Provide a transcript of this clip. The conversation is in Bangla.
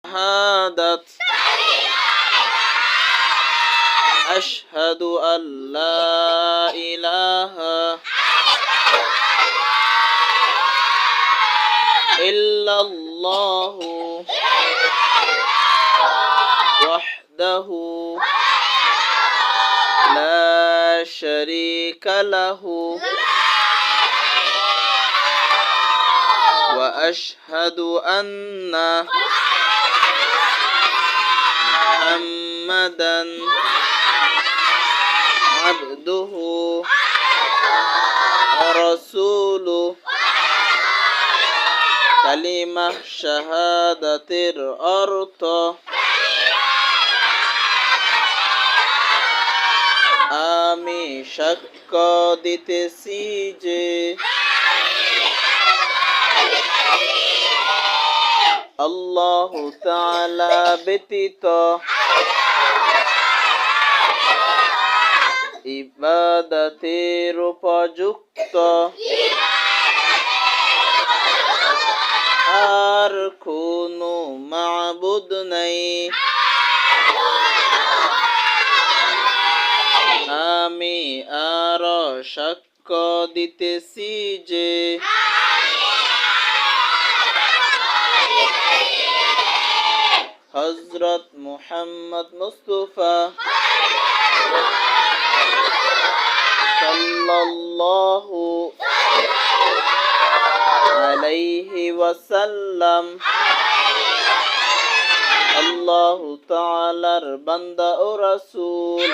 শাহাদাত আশহাদু আল্লা ইলাহা ইল্লাল্লাহু ওয়াহদাহু লা শারীকা লাহু ওয়া আশহাদু আন্না মুহাম্মাদান আবদুহু ওয়া রাসূলুহু কালিমা শাহাদাতের অর্থ আমি সাক্ষ্য দিতেছি যে আল্লাহ তাআলা ব্যতীত ইবাদতের উপযুক্ত আর কোনো মাবুদ নাই। আমি আর সাক্ষ্য দিতেছি যে হযরত মুহাম্মদ মুস্তাফা সাল্লাল্লাহু আলাইহি ওয়াসাল্লাম আল্লাহ তাআলার বান্দা ও রাসূল।